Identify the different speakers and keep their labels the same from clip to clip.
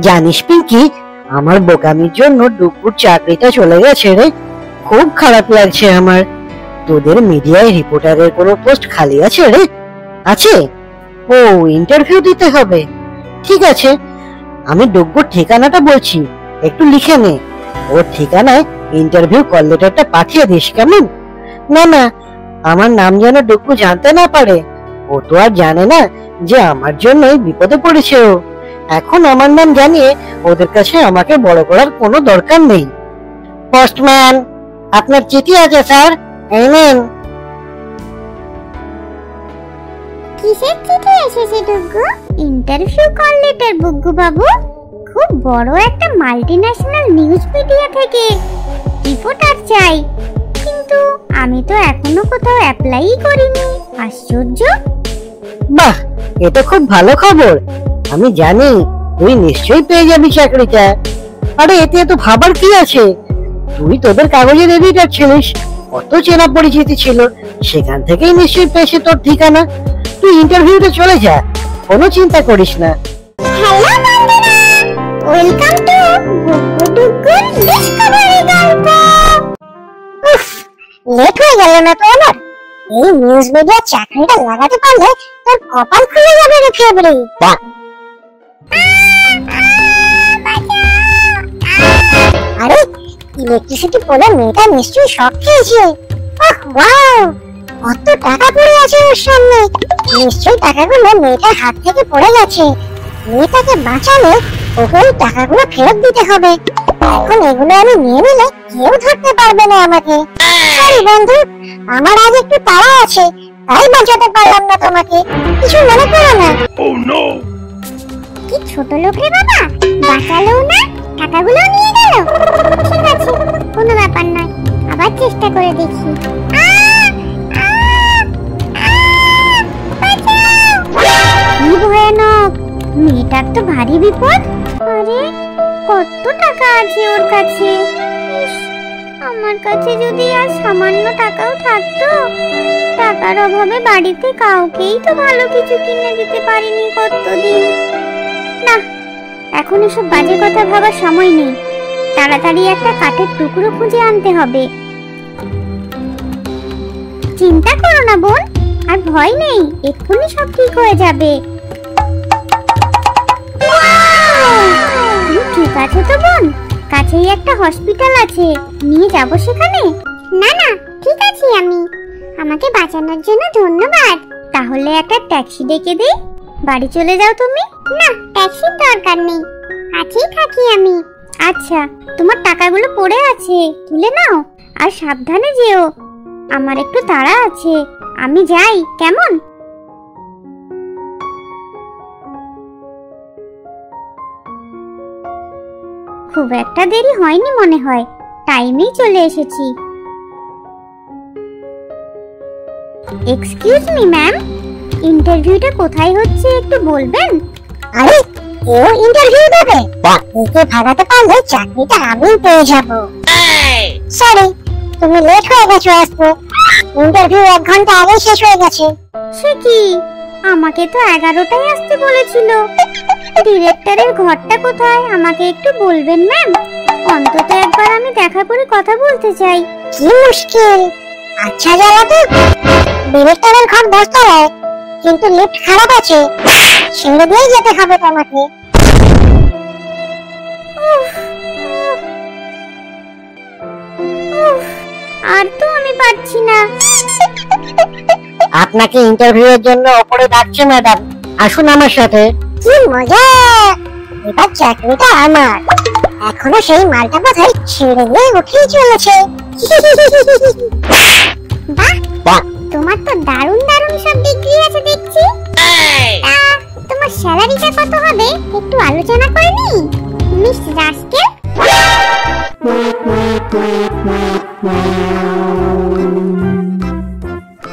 Speaker 1: জানিস পিঙ্কি, আমার বোকামির জন্য ডুকুর চাকরিটা চলে গেছে রে। খুব খারাপ লাগছে আমার। তোদের মিডিয়ায় রিপোর্টারের কোনো পোস্ট খালি আছে রে? আছে? ও, ইন্টারভিউ দিতে হবে। ঠিক আছে, আমি ডুকুর ঠিকানাটা বলছি, একটু লিখে নে। ওর ঠিকানায় ইন্টারভিউ কল লেটারটা পাঠিয়ে দিস, কেমন? না না, আমার নাম যেন ডুকু জানতে না পারে। ও তো আর জানে না যে আমার জন্যই বিপদে পড়েছে ও। এখন আমার নাম জানিয়ে ওদের কাছে আমাকে বড় করার কোনো দরকার নেই। পোস্টম্যান, আপনার চিঠি আছে স্যার, এই নিন।
Speaker 2: কিসের চিঠি এসেছে ডুগু? ইন্টারভিউ কল লেটার বুগ্গু বাবু। খুব বড় একটা মাল্টিন্যাশনাল নিউজ মিডিয়া থেকে রিপোর্টার চাই, কিন্তু আমি তো এখনো কোথাও অ্যাপ্লাই করিনি। আশ্চর্য।
Speaker 1: বাহ, এটা খুব ভালো খবর। আমি জানি তুই নিশ্চয়ই পেয়ে যাবি চাকরিটা। আরে এতে তো ভাবার কি আছে? তুই তোদের কাগজের এডিটর ছিলিস, কত চেনা পরিচিতি ছিল, সেখান থেকেই নিশ্চয়ই পেয়েছে তোর ঠিকানা। তুই ইন্টারভিউতে চলে যা, কোনো চিন্তা করিস না।
Speaker 2: হ্যালো বন্ধুরা, ওয়েলকাম টু গুগ্গু ডুগ্গুর ডিসকভারি গল্প। উফ, লেট হয়ে গেল না তো আমার? এই নিউজ মিডিয়ার চাকরিটা লাগাতে পারলে তোর কপাল খুলে যাবে রে ফেব্রি। আরে ইলেকট্রিসিটি পোলে মেয়েটা নিশ্চয়ই শক খেয়েছে। ওয়াও, কত টাকা পড়ে আছে ওর সামনে। নিশ্চয়ই টাকাগুলো মেয়েটার হাত থেকে পড়ে গেছে। মেয়েটাকে বাঁচালে ওকে ওই টাকাগুলো ফেরত দিতে হবে। এখন এগুলো আমি নিয়ে নিলে কেউ ধরতে পারবে না আমাকে। সরি বন্ধু, আমার আজ একটু তাড়া আছে, তাই বাঁচাতে পারলাম না তোমাকে। কিছু মনে করো না। কি ছোট লোক রে বাবা, বাঁচালো না, টাকাগুলো নিয়ে গেল। ঠিক আছে, কোনো ব্যাপার নয়, আবার চেষ্টা করে দেখি। কি ভয়ানক, মেয়েটার তো ভারী বিপদ। আরে কত টাকা আছে ওর কাছে। আমার কাছে যদি আর সামান্য টাকাও থাকতো। টাকার অভাবে বাড়িতে কাউকেই তো ভালো কিছু কিনে দিতে পারিনি কতদিন। না, এখন এসব বাজে কথা ভাবার সময় নেই। তাড়াতাড়ি একটা কাঠের টুকরো খুঁজে আনতে হবে। চিন্তা করো না বোন, আর ভয় নেই, এক্ষুনি সব ঠিক হয়ে যাবে। ঠিক আছে তো বোন, কাছেই একটা হসপিটাল আছে, নিয়ে যাব সেখানে? না না, ঠিক আছে আমি। আমাকে বাঁচানোর জন্য ধন্যবাদ। তাহলে একটা ট্যাক্সি ডেকে দেই, বাড়ি চলে যাও তুমি। না, ট্যাক্সির দরকার নেই, কাছেই থাকি আমি। আচ্ছা, তোমার টাকাগুলো পড়ে আছে, তুলে নাও, আর সাবধানে যেও। আমার একটু তাড়া আছে, আমি যাই, কেমন? খুব একটা দেরি হয়নি মনে হয়, টাইমেই চলে এসেছি। এক্সকিউজ মি ম্যাম, ইন্টারভিউটা কোথায় হচ্ছে একটু বলবেন? আরে ও ইন্টারভিউ দেবে? একে ভাগাতে পারলে চাকরিটা আমি পেয়ে যাব। সরি, তুমি লেট হয়ে গেছো আসতে। ইন্টারভিউ 1 ঘন্টা আগে শেষ হয়ে গেছে। সে কি, আমাকে তো 11টায় আসতে বলেছিল। ডিরেক্টরের ঘরটা কোথায় আমাকে একটু বলবেন ম্যাম? অন্তত একবার আমি দেখা করে কথা বলতে চাই। কি মুশকিল। আচ্ছা জানা তো, ডিরেক্টরের ঘর 10 তলায়, কিন্তু লিফট খারাপ আছে, সিঁড়ি দিয়ে যেতে হবে তোমাকে। আর তো আমি পারছি না।
Speaker 1: আপনাকে ইন্টারভিউ এর জন্য উপরে ডাকছে ম্যাডাম, আসুন আমার সাথে।
Speaker 2: কি মজা, এবার চাকরিটা আমার। এখনো সেই মালটা বোধহয় ছেড়ে দিয়ে উঠেই চলেছে। বাহ, তোমার তো দারুণ দারুণ সব ডিগ্রি আছে দেখছি। তোমার স্যালারিটা কত হবে একটু আলোচনা করে নি, মিস রাস্কেল।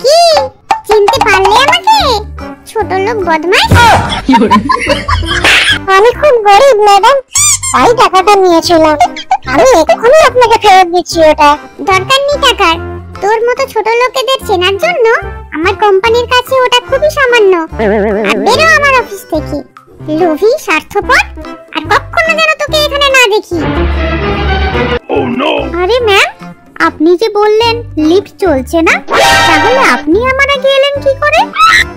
Speaker 2: কি চিনতে পারলে আমাকে, ছোট লোক বদমাশ? আমি খুব গরিব ম্যাডাম, তাই টাকাটা নিয়েছিলাম। আমি এক্ষুনি আপনাকে ফেরত দিচ্ছি ওটা। দরকার নেই টাকার, তোর মতো ছোট লোকেদের চেনার জন্য আমার কোম্পানির কাছে ওটা খুবই সামান্য। বেরো আমার অফিস থেকে, লোভী, স্বার্থপর, আর কখনো
Speaker 3: আরে ম্যাম, আপনি যে বললেন লিফট চলছে না, তাহলে আপনি আমার আগে এলেন কি করে?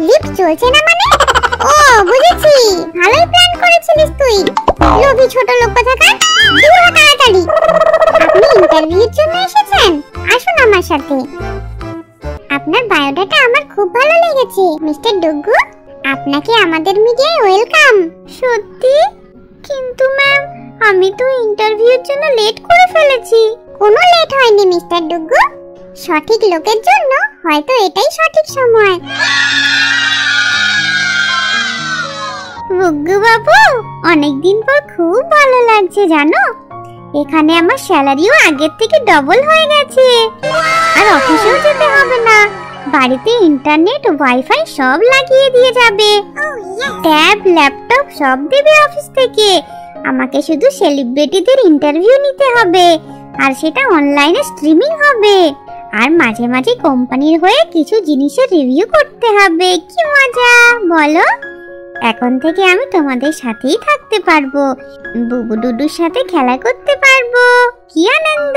Speaker 2: লিফট চলছে না মানে? ও বুঝেছি, ভালোই প্ল্যান করেছিলিস তুই, লোভী ছোট লোক কোথাকার। দূর হ তাড়াতাড়ি। আপনি ইন্টারভিউর জন্য এসেছেন? আসুন আমার সাথে। আপনার বায়োডাটা আমার খুব ভালো লেগেছে মিস্টার ডুগু। আপনাকে আমাদের মিডিয়ায় ওয়েলকাম।
Speaker 3: সত্যি? কিন্তু ম্যাম, আমি তো ইন্টারভিউর জন্য লেট করে ফেলেছি।
Speaker 2: কোনো লেট হয়নি মিস্টার ডুগু, সঠিক লোকের জন্য হয়তো এটাই সঠিক সময়।
Speaker 3: গুগ্গু বাবু, অনেকদিন পর খুব ভালো লাগছে জানো। এখানে আমার স্যালারিও আগের থেকে ডবল হয়ে গেছে। আর অফিসেও যেতে হবে না, বাড়িতে ইন্টারনেট ওয়াইফাই সব লাগিয়ে দিয়ে যাবে। ট্যাব ল্যাপটপ সব দেবে অফিস থেকে। আমাকে শুধু সেলিব্রিটিদের ইন্টারভিউ নিতে হবে, আর সেটা অনলাইনে স্ট্রিমিং হবে। আর মাঝে মাঝে কোম্পানির হয়ে কিছু জিনিসের রিভিউ করতে হবে। কি মজা বলো? এখন থেকে আমি তোমাদের সাথেই থাকতে পারবো, বুবু ডুডুর সাথে খেলা করতে পারবো। কি আনন্দ!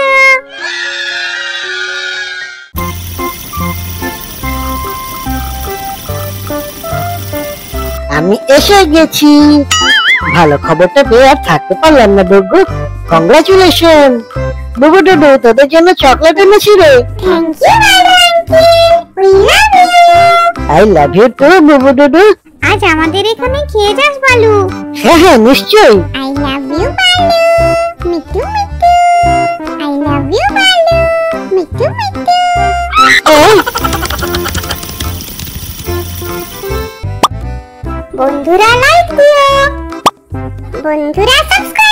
Speaker 1: আমি এসে গেছি। ভালো খবরটা পেয়ে আর থাকতে পারলাম না ডুগু। কংগ্রাচুলেশন। বুবু ডুডু, তোদের জন্য চকলেট এনেছি রে।
Speaker 2: থ্যাংক ইউ দাদা uncle, we love you.
Speaker 1: I love you too বুবু ডুডু।
Speaker 3: আজ আমাদের এখানে খেয়ে যাস বালু।
Speaker 1: হ্যাঁ হ্যাঁ নিশ্চয়ই।
Speaker 2: I love you Balu, me too me too. I love you Balu, me too me too. বন্ধুরা লাইক দিও, বন্ধুরা সাবস্ক্রাইব